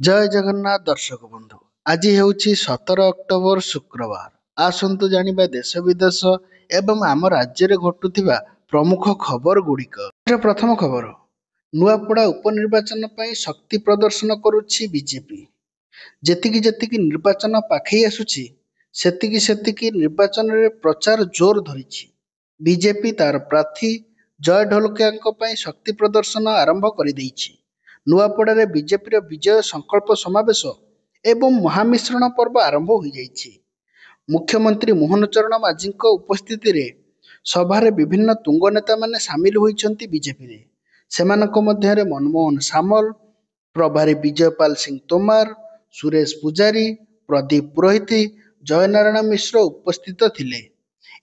ଜୟ ଜଗନ୍ନାଥ ଦର୍ଶକ ବନ୍ଧୁ। ଆଜି ହେଉଛି 17 ଅକ୍ଟୋବର ଶୁକ୍ରବାର। ଆସନ୍ତୁ ଜାଣିବା ଦେଶ ବିଦେଶ ଏବଂ ଆମ ରାଜ୍ୟରେ ଘଟୁଥିବା ପ୍ରମୁଖ ଖବର ଗୁଡ଼ିକ। ପ୍ରଥମ ଖବର, ନୂଆପଡ଼ା ଉପନିର୍ବାଚନ ପାଇଁ ଶକ୍ତି ପ୍ରଦର୍ଶନ କରୁଛି ବିଜେପି। ଯେତିକି ଯେତିକି ନିର୍ବାଚନ ପାଖେଇ ଆସୁଛି ସେତିକି ସେତିକି ନିର୍ବାଚନରେ ପ୍ରଚାର ଜୋର ଧରିଛି। ବିଜେପି ତାର ପ୍ରାର୍ଥୀ ଜୟ ଢୋଲକିଆଙ୍କ ପାଇଁ ଶକ୍ତି ପ୍ରଦର୍ଶନ ଆରମ୍ଭ କରିଦେଇଛି। ନୂଆପଡ଼ାରେ ବିଜେପିର ବିଜୟ ସଂକଳ୍ପ ସମାବେଶ ଏବଂ ମହାମିଶ୍ରଣ ପର୍ବ ଆରମ୍ଭ ହୋଇଯାଇଛି। ମୁଖ୍ୟମନ୍ତ୍ରୀ ମୋହନ ଚରଣ ମାଝୀଙ୍କ ଉପସ୍ଥିତିରେ ସଭାରେ ବିଭିନ୍ନ ତୁଙ୍ଗ ନେତାମାନେ ସାମିଲ ହୋଇଛନ୍ତି ବିଜେପିରେ। ସେମାନଙ୍କ ମଧ୍ୟରେ ମନମୋହନ ସାମଲ, ପ୍ରଭାରୀ ବିଜୟପାଲ ସିଂ ତୋମାର, ସୁରେଶ ପୂଜାରୀ, ପ୍ରଦୀପ ପୁରୋହିତ, ଜୟନାରାୟଣ ମିଶ୍ର ଉପସ୍ଥିତ ଥିଲେ।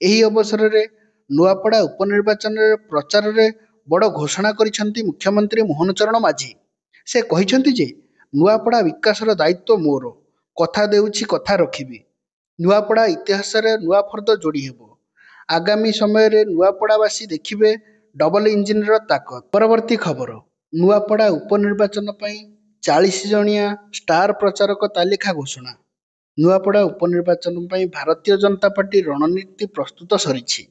ଏହି ଅବସରରେ ନୂଆପଡ଼ା ଉପନିର୍ବାଚନରେ ପ୍ରଚାରରେ ବଡ଼ ଘୋଷଣା କରିଛନ୍ତି ମୁଖ୍ୟମନ୍ତ୍ରୀ ମୋହନ ଚରଣ ମାଝୀ। ସେ କହିଛନ୍ତି ଯେ ନୂଆପଡ଼ା ବିକାଶର ଦାୟିତ୍ୱ ମୋର, କଥା ଦେଉଛି କଥା ରଖିବି। ନୂଆପଡ଼ା ଇତିହାସରେ ନୂଆ ଫର୍ଦ୍ଦ ଯୋଡ଼ି ହେବ। ଆଗାମୀ ସମୟରେ ନୂଆପଡ଼ାବାସୀ ଦେଖିବେ ଡବଲ ଇଞ୍ଜିନର ତାକତ। ପରବର୍ତ୍ତୀ ଖବର, ନୂଆପଡ଼ା ଉପନିର୍ବାଚନ ପାଇଁ 40 ଜଣିଆ ଷ୍ଟାର ପ୍ରଚାରକ ତାଲିକା ଘୋଷଣା। ନୂଆପଡ଼ା ଉପନିର୍ବାଚନ ପାଇଁ ଭାରତୀୟ ଜନତା ପାର୍ଟି ରଣନୀତି ପ୍ରସ୍ତୁତ ସରିଛି।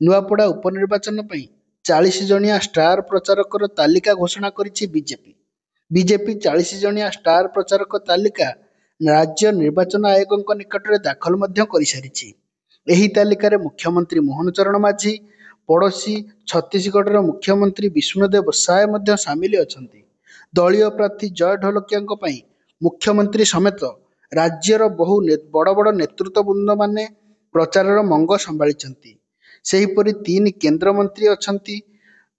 ନୂଆପଡ଼ା ଉପନିର୍ବାଚନ ପାଇଁ 40 ଜଣିଆ ଷ୍ଟାର ପ୍ରଚାରକର ତାଲିକା ଘୋଷଣା କରିଛି ବିଜେପି। ବିଜେପି 40 ଜଣିଆ ଷ୍ଟାର ପ୍ରଚାରକ ତାଲିକା ରାଜ୍ୟ ନିର୍ବାଚନ ଆୟୋଗଙ୍କ ନିକଟରେ ଦାଖଲ ମଧ୍ୟ କରିସାରିଛି। ଏହି ତାଲିକାରେ ମୁଖ୍ୟମନ୍ତ୍ରୀ ମୋହନ ଚରଣ ମାଝୀ, ପଡ଼ୋଶୀ ଛତିଶଗଡ଼ର ମୁଖ୍ୟମନ୍ତ୍ରୀ ବିଷ୍ଣୁଦେବ ସାୟ ମଧ୍ୟ ସାମିଲ ଅଛନ୍ତି। ଦଳୀୟ ପ୍ରାର୍ଥୀ ଜୟ ଢୋଲକିଆଙ୍କ ପାଇଁ ମୁଖ୍ୟମନ୍ତ୍ରୀ ସମେତ ରାଜ୍ୟର ବହୁ ବଡ଼ ବଡ଼ ନେତୃତ୍ୱବୃନ୍ଦମାନେ ପ୍ରଚାରର ମଙ୍ଗ ସମ୍ଭାଳିଛନ୍ତି। ସେହିପରି 3 କେନ୍ଦ୍ରମନ୍ତ୍ରୀ ଅଛନ୍ତି,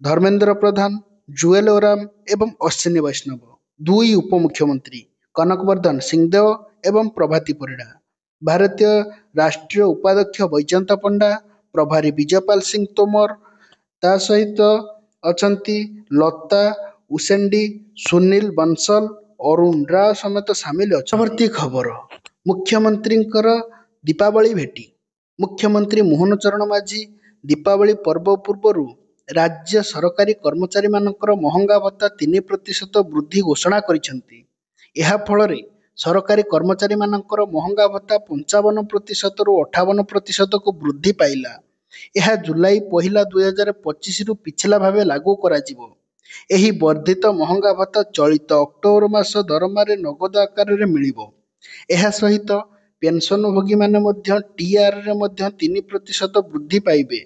ଧର୍ମେନ୍ଦ୍ର ପ୍ରଧାନ, ଜୁଏଲ ଓରାମ ଏବଂ ଅଶ୍ୱିନୀ ବୈଷ୍ଣବ। 2 ଉପମୁଖ୍ୟମନ୍ତ୍ରୀ, କନକବର୍ଦ୍ଧନ ସିଂଦେଓ ଏବଂ ପ୍ରଭାତୀ ପରିଡ଼ା। ଭାରତୀୟ ରାଷ୍ଟ୍ରୀୟ ଉପାଧ୍ୟକ୍ଷ ବୈଜୟନ୍ତ ପଣ୍ଡା, ପ୍ରଭାରୀ ବିଜୟପାଲ ସିଂ ତୋମର, ତା ସହିତ ଅଛନ୍ତି ଲତା ଉସେଣ୍ଡି, ସୁନୀଲ ବଂଶଲ, ଅରୁଣ ରାଓ ସମେତ ସାମିଲ ଅଛନ୍ତି। ପରବର୍ତ୍ତୀ ଖବର, ମୁଖ୍ୟମନ୍ତ୍ରୀଙ୍କର ଦୀପାବଳି ଭେଟି। ମୁଖ୍ୟମନ୍ତ୍ରୀ ମୋହନ ଚରଣ ମାଝୀ ଦୀପାବଳି ପର୍ବ ପୂର୍ବରୁ ରାଜ୍ୟ ସରକାରୀ କର୍ମଚାରୀମାନଙ୍କର ମହଙ୍ଗା ଭତ୍ତା 3% ବୃଦ୍ଧି ଘୋଷଣା କରିଛନ୍ତି। ଏହା ଫଳରେ ସରକାରୀ କର୍ମଚାରୀମାନଙ୍କର ମହଙ୍ଗା ଭତ୍ତା 55%ରୁ 58%କୁ ବୃଦ୍ଧି ପାଇଲା। ଏହା ଜୁଲାଇ 1 2025ରୁ ପିଛିଲା ଭାବେ ଲାଗୁ କରାଯିବ। ଏହି ବର୍ଦ୍ଧିତ ମହଙ୍ଗା ଭତ୍ତା ଚଳିତ ଅକ୍ଟୋବର ମାସ ଦରମାରେ ନଗଦ ଆକାରରେ ମିଳିବ। ଏହା ସହିତ ପେନସନଭୋଗୀମାନେ ମଧ୍ୟ ଟିଆରରେ ମଧ୍ୟ 3% ବୃଦ୍ଧି ପାଇବେ।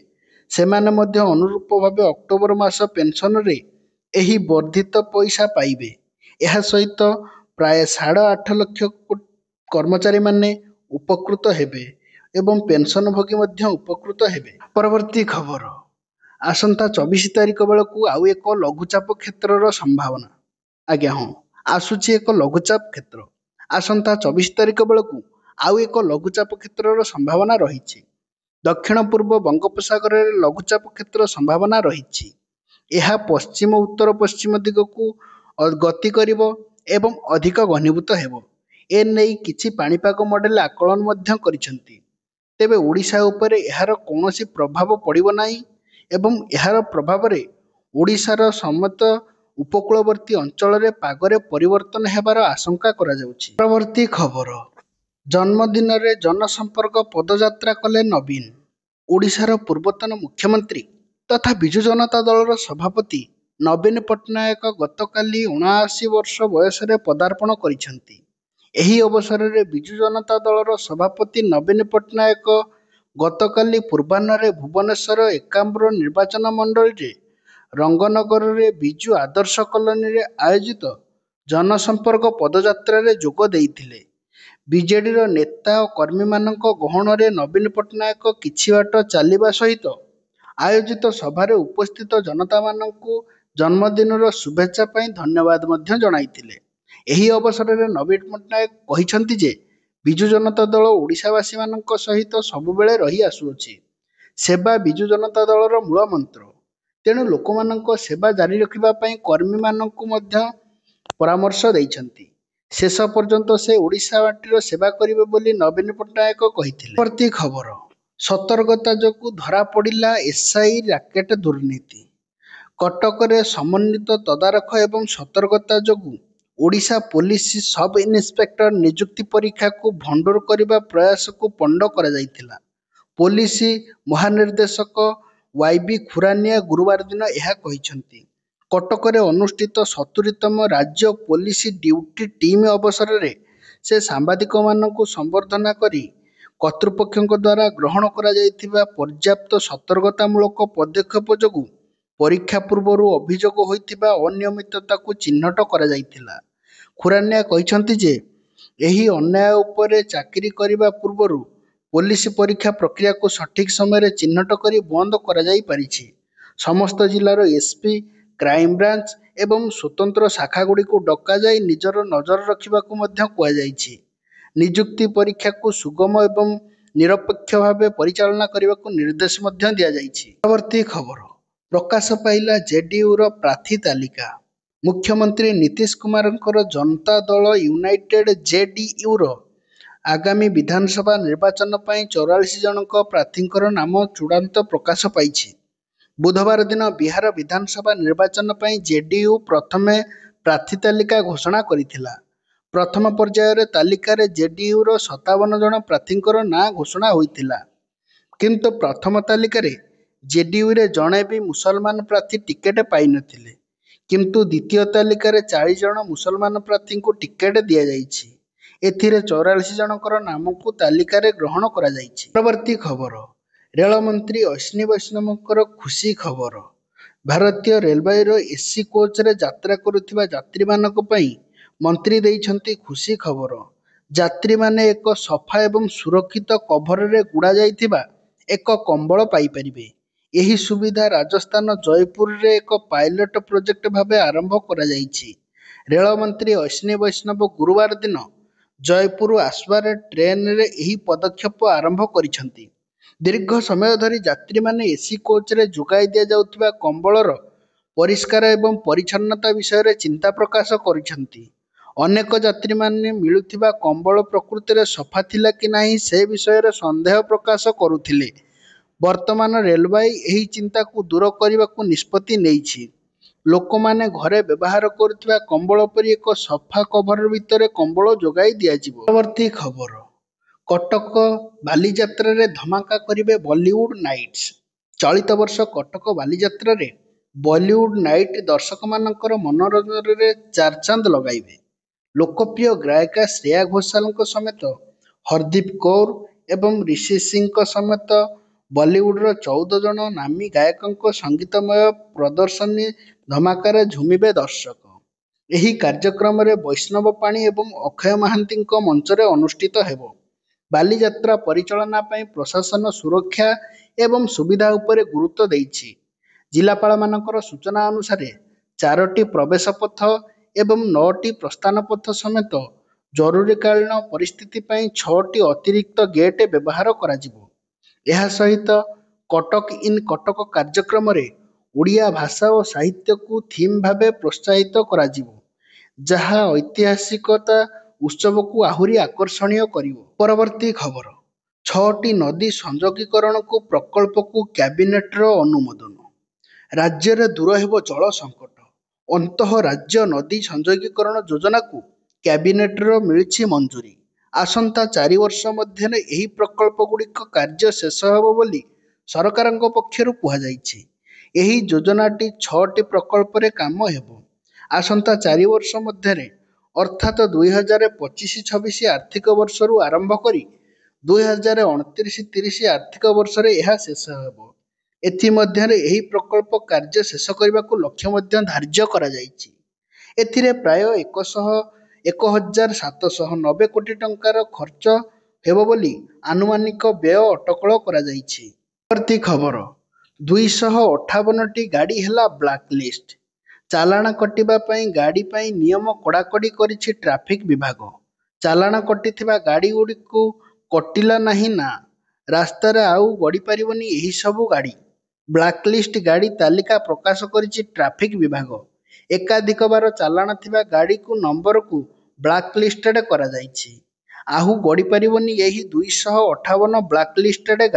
ସେମାନେ ମଧ୍ୟ ଅନୁରୂପ ଭାବେ ଅକ୍ଟୋବର ମାସ ପେନସନରେ ଏହି ବର୍ଦ୍ଧିତ ପଇସା ପାଇବେ। ଏହା ସହିତ ପ୍ରାୟ 8.5 ଲକ୍ଷ କର୍ମଚାରୀମାନେ ଉପକୃତ ହେବେ ଏବଂ ପେନସନଭୋଗୀ ମଧ୍ୟ ଉପକୃତ ହେବେ। ପରବର୍ତ୍ତୀ ଖବର, ଆସନ୍ତା 24 ତାରିଖ ବେଳକୁ ଆଉ ଏକ ଲଘୁଚାପ କ୍ଷେତ୍ରର ସମ୍ଭାବନା। ଆଜ୍ଞା ହଁ, ଆସୁଛି ଏକ ଲଘୁଚାପ କ୍ଷେତ୍ର। ଆସନ୍ତା 24 ତାରିଖ ବେଳକୁ ଆଉ ଏକ ଲଘୁଚାପ କ୍ଷେତ୍ରର ସମ୍ଭାବନା ରହିଛି। ଦକ୍ଷିଣ ପୂର୍ବ ବଙ୍ଗୋପସାଗରରେ ଲଘୁଚାପ କ୍ଷେତ୍ର ସମ୍ଭାବନା ରହିଛି। ଏହା ପଶ୍ଚିମ ଉତ୍ତର ପଶ୍ଚିମ ଦିଗକୁ ଗତି କରିବ ଏବଂ ଅଧିକ ଘନୀଭୂତ ହେବ। ଏନେଇ କିଛି ପାଣିପାଗ ମଡେଲ ଆକଳନ ମଧ୍ୟ କରିଛନ୍ତି। ତେବେ ଓଡ଼ିଶା ଉପରେ ଏହାର କୌଣସି ପ୍ରଭାବ ପଡ଼ିବ ନାହିଁ ଏବଂ ଏହାର ପ୍ରଭାବରେ ଓଡ଼ିଶାର ସମେତ ଉପକୂଳବର୍ତ୍ତୀ ଅଞ୍ଚଳରେ ପାଗରେ ପରିବର୍ତ୍ତନ ହେବାର ଆଶଙ୍କା କରାଯାଉଛି। ପରବର୍ତ୍ତୀ ଖବର, ଜନ୍ମଦିନରେ ଜନସମ୍ପର୍କ ପଦଯାତ୍ରା କଲେ ନବୀନ। ଓଡ଼ିଶାର ପୂର୍ବତନ ମୁଖ୍ୟମନ୍ତ୍ରୀ ତଥା ବିଜୁ ଜନତା ଦଳର ସଭାପତି ନବୀନ ପଟ୍ଟନାୟକ ଗତକାଲି 79 ବର୍ଷ ବୟସରେ ପଦାର୍ପଣ କରିଛନ୍ତି। ଏହି ଅବସରରେ ବିଜୁ ଜନତା ଦଳର ସଭାପତି ନବୀନ ପଟ୍ଟନାୟକ ଗତକାଲି ପୂର୍ବାହ୍ନରେ ଭୁବନେଶ୍ୱର 51 ନିର୍ବାଚନ ମଣ୍ଡଳୀରେ ରଙ୍ଗନଗରରେ ବିଜୁ ଆଦର୍ଶ କଲୋନୀରେ ଆୟୋଜିତ ଜନସମ୍ପର୍କ ପଦଯାତ୍ରାରେ ଯୋଗ ଦେଇଥିଲେ। ବିଜେଡିର ନେତା ଓ କର୍ମୀମାନଙ୍କ ଗହଣରେ ନବୀନ ପଟ୍ଟନାୟକ କିଛି ବାଟ ଚାଲିବା ସହିତ ଆୟୋଜିତ ସଭାରେ ଉପସ୍ଥିତ ଜନତାମାନଙ୍କୁ ଜନ୍ମଦିନର ଶୁଭେଚ୍ଛା ପାଇଁ ଧନ୍ୟବାଦ ମଧ୍ୟ ଜଣାଇଥିଲେ। ଏହି ଅବସରରେ ନବୀନ ପଟ୍ଟନାୟକ କହିଛନ୍ତି ଯେ ବିଜୁ ଜନତା ଦଳ ଓଡ଼ିଶାବାସୀମାନଙ୍କ ସହିତ ସବୁବେଳେ ରହି ଆସୁଅଛି। ସେବା ବିଜୁ ଜନତା ଦଳର ମୂଳ ମନ୍ତ୍ର। ତେଣୁ ଲୋକମାନଙ୍କ ସେବା ଜାରି ରଖିବା ପାଇଁ କର୍ମୀମାନଙ୍କୁ ମଧ୍ୟ ପରାମର୍ଶ ଦେଇଛନ୍ତି। ଶେଷ ପର୍ଯ୍ୟନ୍ତ ସେ ଓଡ଼ିଶା ମାଟିର ସେବା କରିବେ ବୋଲି ନବୀନ ପଟ୍ଟନାୟକ କହିଥିଲେ। ପରବର୍ତ୍ତୀ ଖବର, ସତର୍କତା ଯୋଗୁଁ ଧରାପଡ଼ିଲା ଏସ୍ଆଇ ରାକେଟ ଦୁର୍ନୀତି। କଟକରେ ସମନ୍ୱିତ ତଦାରଖ ଏବଂ ସତର୍କତା ଯୋଗୁଁ ଓଡ଼ିଶା ପୋଲିସ ସବ୍ ଇନ୍ସପେକ୍ଟର ନିଯୁକ୍ତି ପରୀକ୍ଷାକୁ ଭଣ୍ଡୁର କରିବା ପ୍ରୟାସକୁ ପଣ୍ଡ କରାଯାଇଥିଲା। ପୋଲିସ ମହାନିର୍ଦ୍ଦେଶକ ୱାଇବି ଖୁରାନିଆ ଗୁରୁବାର ଦିନ ଏହା କହିଛନ୍ତି। କଟକରେ ଅନୁଷ୍ଠିତ 70ତମ ରାଜ୍ୟ ପୋଲିସ ଡ୍ୟୁଟି ଟିମ୍ ଅବସରରେ ସେ ସାମ୍ବାଦିକମାନଙ୍କୁ ସମ୍ବର୍ଦ୍ଧନା କରି କର୍ତ୍ତୃପକ୍ଷଙ୍କ ଦ୍ୱାରା ଗ୍ରହଣ କରାଯାଇଥିବା ପର୍ଯ୍ୟାପ୍ତ ସତର୍କତାମୂଳକ ପଦକ୍ଷେପ ଯୋଗୁଁ ପରୀକ୍ଷା ପୂର୍ବରୁ ଅଭିଯୋଗ ହୋଇଥିବା ଅନିୟମିତତାକୁ ଚିହ୍ନଟ କରାଯାଇଥିଲା। ଖୁରାନିଆ କହିଛନ୍ତି ଯେ ଏହି ଅନ୍ୟାୟ ଉପରେ ଚାକିରି କରିବା ପୂର୍ବରୁ ପୋଲିସ ପରୀକ୍ଷା ପ୍ରକ୍ରିୟାକୁ ସଠିକ୍ ସମୟରେ ଚିହ୍ନଟ କରି ବନ୍ଦ କରାଯାଇପାରିଛି। ସମସ୍ତ ଜିଲ୍ଲାର ଏସ୍ପି, କ୍ରାଇମବ୍ରାଞ୍ଚ ଏବଂ ସ୍ୱତନ୍ତ୍ର ଶାଖାଗୁଡ଼ିକୁ ଡକାଯାଇ ନିଜର ନଜର ରଖିବାକୁ ମଧ୍ୟ କୁହାଯାଇଛି। ନିଯୁକ୍ତି ପରୀକ୍ଷାକୁ ସୁଗମ ଏବଂ ନିରପେକ୍ଷ ଭାବେ ପରିଚାଳନା କରିବାକୁ ନିର୍ଦ୍ଦେଶ ମଧ୍ୟ ଦିଆଯାଇଛି। ପରବର୍ତ୍ତୀ ଖବର ପ୍ରକାଶ ପାଇଲା ଜେଡିୟୁର ପ୍ରାର୍ଥୀ ତାଲିକା। ମୁଖ୍ୟମନ୍ତ୍ରୀ ନୀତିଶ କୁମାରଙ୍କର ଜନତା ଦଳ ୟୁନାଇଟେଡ୍ ଜେଡିୟୁର ଆଗାମୀ ବିଧାନସଭା ନିର୍ବାଚନ ପାଇଁ 44 ଜଣଙ୍କ ପ୍ରାର୍ଥୀଙ୍କର ନାମ ଚୂଡ଼ାନ୍ତ ପ୍ରକାଶ ପାଇଛି। ବୁଧବାର ଦିନ ବିହାର ବିଧାନସଭା ନିର୍ବାଚନ ପାଇଁ ଜେଡିୟୁ ପ୍ରଥମେ ପ୍ରାର୍ଥୀ ତାଲିକା ଘୋଷଣା କରିଥିଲା। ପ୍ରଥମ ପର୍ଯ୍ୟାୟରେ ତାଲିକାରେ ଜେଡିୟୁର 57 ଜଣ ପ୍ରାର୍ଥୀଙ୍କର ନାଁ ଘୋଷଣା ହୋଇଥିଲା। କିନ୍ତୁ ପ୍ରଥମ ତାଲିକାରେ ଜେଡିୟୁରେ ଜଣେ ବି ମୁସଲମାନ ପ୍ରାର୍ଥୀ ଟିକେଟ ପାଇନଥିଲେ। କିନ୍ତୁ ଦ୍ୱିତୀୟ ତାଲିକାରେ 40 ଜଣ ମୁସଲମାନ ପ୍ରାର୍ଥୀଙ୍କୁ ଟିକେଟ ଦିଆଯାଇଛି। ଏଥିରେ 44 ଜଣଙ୍କର ନାମକୁ ତାଲିକାରେ ଗ୍ରହଣ କରାଯାଇଛି। ପରବର୍ତ୍ତୀ ଖବର ରେଳମନ୍ତ୍ରୀ ଅଶ୍ୱିନୀ ବୈଷ୍ଣବଙ୍କର ଖୁସି ଖବର। ଭାରତୀୟ ରେଳବାଇର ଏସି କୋଚ୍ରେ ଯାତ୍ରା କରୁଥିବା ଯାତ୍ରୀମାନଙ୍କ ପାଇଁ ମନ୍ତ୍ରୀ ଦେଇଛନ୍ତି ଖୁସି ଖବର। ଯାତ୍ରୀମାନେ ଏକ ସଫା ଏବଂ ସୁରକ୍ଷିତ କଭରରେ ଗୁଡ଼ା ଯାଇଥିବା ଏକ କମ୍ବଳ ପାଇପାରିବେ। ଏହି ସୁବିଧା ରାଜସ୍ଥାନ ଜୟପୁରରେ ଏକ ପାଇଲଟ ପ୍ରୋଜେକ୍ଟ ଭାବେ ଆରମ୍ଭ କରାଯାଇଛି। ରେଳମନ୍ତ୍ରୀ ଅଶ୍ୱିନୀ ବୈଷ୍ଣବ ଗୁରୁବାର ଦିନ ଜୟପୁର ଆସିବାର ଟ୍ରେନରେ ଏହି ପଦକ୍ଷେପ ଆରମ୍ଭ କରିଛନ୍ତି। ଦୀର୍ଘ ସମୟ ଧରି ଯାତ୍ରୀମାନେ ଏସି କୋଚ୍ରେ ଯୋଗାଇ ଦିଆଯାଉଥିବା କମ୍ବଳର ପରିଷ୍କାର ଏବଂ ପରିଚ୍ଛନ୍ନତା ବିଷୟରେ ଚିନ୍ତା ପ୍ରକାଶ କରିଛନ୍ତି। ଅନେକ ଯାତ୍ରୀମାନେ ମିଳୁଥିବା କମ୍ବଳ ପ୍ରକୃତରେ ସଫା ଥିଲା କି ନାହିଁ ସେ ବିଷୟରେ ସନ୍ଦେହ ପ୍ରକାଶ କରୁଥିଲେ। ବର୍ତ୍ତମାନ ରେଳବାଇ ଏହି ଚିନ୍ତାକୁ ଦୂର କରିବାକୁ ନିଷ୍ପତ୍ତି ନେଇଛି। ଲୋକମାନେ ଘରେ ବ୍ୟବହାର କରୁଥିବା କମ୍ବଳ ପରି ଏକ ସଫା କଭର ଭିତରେ କମ୍ବଳ ଯୋଗାଇ ଦିଆଯିବ। ପରବର୍ତ୍ତୀ ଖବର କଟକ ବାଲିଯାତ୍ରାରେ ଧମାକା କରିବେ ବଲିଉଡ୍ ନାଇଟ୍ସ। ଚଳିତ ବର୍ଷ କଟକ ବାଲିଯାତ୍ରାରେ ବଲିଉଡ୍ ନାଇଟ୍ ଦର୍ଶକମାନଙ୍କର ମନୋରଞ୍ଜନରେ ଚାରଚାନ୍ଦ ଲଗାଇବେ। ଲୋକପ୍ରିୟ ଗାୟିକା ଶ୍ରେୟା ଘୋଷାଲଙ୍କ ସମେତ ହରଦୀପ କୌର ଏବଂ ରିଷି ସିଂଙ୍କ ସମେତ ବଲିଉଡର 14 ଜଣ ନାମୀ ଗାୟକଙ୍କ ସଙ୍ଗୀତମୟ ପ୍ରଦର୍ଶନୀ ଧମାକାରେ ଝୁମିବେ ଦର୍ଶକ। ଏହି କାର୍ଯ୍ୟକ୍ରମରେ ବୈଷ୍ଣବ ପାଣି ଏବଂ ଅକ୍ଷୟ ମହାନ୍ତିଙ୍କ ମଞ୍ଚରେ ଅନୁଷ୍ଠିତ ହେବ। ବାଲିଯାତ୍ରା ପରିଚାଳନା ପାଇଁ ପ୍ରଶାସନ ସୁରକ୍ଷା ଏବଂ ସୁବିଧା ଉପରେ ଗୁରୁତ୍ୱ ଦେଇଛି। ଜିଲ୍ଲାପାଳମାନଙ୍କର ସୂଚନା ଅନୁସାରେ 4ଟି ପ୍ରବେଶ ପଥ ଏବଂ 9ଟି ପ୍ରସ୍ଥାନ ପଥ ସମେତ ଜରୁରୀକାଳୀନ ପରିସ୍ଥିତି ପାଇଁ 6ଟି ଅତିରିକ୍ତ ଗେଟ୍ ବ୍ୟବହାର କରାଯିବ। ଏହା ସହିତ କଟକ ଇନ୍ କଟକ କାର୍ଯ୍ୟକ୍ରମରେ ଓଡ଼ିଆ ଭାଷା ଓ ସାହିତ୍ୟକୁ ଥିମ୍ ଭାବେ ପ୍ରୋତ୍ସାହିତ କରାଯିବ, ଯାହା ଐତିହାସିକତା ଉତ୍ସବକୁ ଆହୁରି ଆକର୍ଷଣୀୟ କରିବ। ପରବର୍ତ୍ତୀ ଖବର 6ଟି ନଦୀ ସଂଯୋଗୀକରଣକୁ ପ୍ରକଳ୍ପକୁ କ୍ୟାବିନେଟ୍ର ଅନୁମୋଦନ। ରାଜ୍ୟରେ ଦୂର ହେବ ଜଳ ସଙ୍କଟ। ଅନ୍ତଃ ରାଜ୍ୟ ନଦୀ ସଂଯୋଗୀକରଣ ଯୋଜନାକୁ କ୍ୟାବିନେଟ୍ର ମିଳିଛି ମଞ୍ଜୁରୀ। ଆସନ୍ତା 4 ବର୍ଷ ମଧ୍ୟରେ ଏହି ପ୍ରକଳ୍ପଗୁଡ଼ିକ କାର୍ଯ୍ୟ ଶେଷ ହେବ ବୋଲି ସରକାରଙ୍କ ପକ୍ଷରୁ କୁହାଯାଇଛି। ଏହି ଯୋଜନାଟି 6ଟି ପ୍ରକଳ୍ପରେ କାମ ହେବ। ଆସନ୍ତା 4 ବର୍ଷ ମଧ୍ୟରେ ଅର୍ଥାତ୍ 2025-26 ଆର୍ଥିକ ବର୍ଷରୁ ଆରମ୍ଭ କରି 2029-30 ଆର୍ଥିକ ବର୍ଷରେ ଏହା ଶେଷ ହେବ। ଏଥିମଧ୍ୟରେ ଏହି ପ୍ରକଳ୍ପ କାର୍ଯ୍ୟ ଶେଷ କରିବାକୁ ଲକ୍ଷ୍ୟ ମଧ୍ୟ ଧାର୍ଯ୍ୟ କରାଯାଇଛି। ଏଥିରେ ପ୍ରାୟ 1,790 କୋଟି ଟଙ୍କାର ଖର୍ଚ୍ଚ ହେବ ବୋଲି ଆନୁମାନିକ ବ୍ୟୟ ଅଟକଳ କରାଯାଇଛି। ପରବର୍ତ୍ତୀ ଖବର 258ଟି ଗାଡ଼ି ହେଲା ବ୍ଲାକଲିଷ୍ଟ। ଚାଲାଣ କଟିବା ପାଇଁ ଗାଡ଼ି ପାଇଁ ନିୟମ କଡ଼ାକଡ଼ି କରିଛି ଟ୍ରାଫିକ୍ ବିଭାଗ। ଚାଲାଣ କଟିଥିବା ଗାଡ଼ିଗୁଡ଼ିକୁ କଟିଲା ନାହିଁ ନା ରାସ୍ତାରେ ଆଉ ଗଡ଼ିପାରିବନି ଏହିସବୁ ଗାଡ଼ି। ବ୍ଲାକଲିଷ୍ଟ ଗାଡ଼ି ତାଲିକା ପ୍ରକାଶ କରିଛି ଟ୍ରାଫିକ୍ ବିଭାଗ। ଏକାଧିକ ବାର ଚାଲାଣ ଥିବା ଗାଡ଼ିକୁ ନମ୍ବରକୁ ବ୍ଲାକଲିଷ୍ଟେଡ୍ କରାଯାଇଛି। ଆଉ ଗଡ଼ିପାରିବନି ଏହି 258 ବ୍ଲାକଲିଷ୍ଟେଡ୍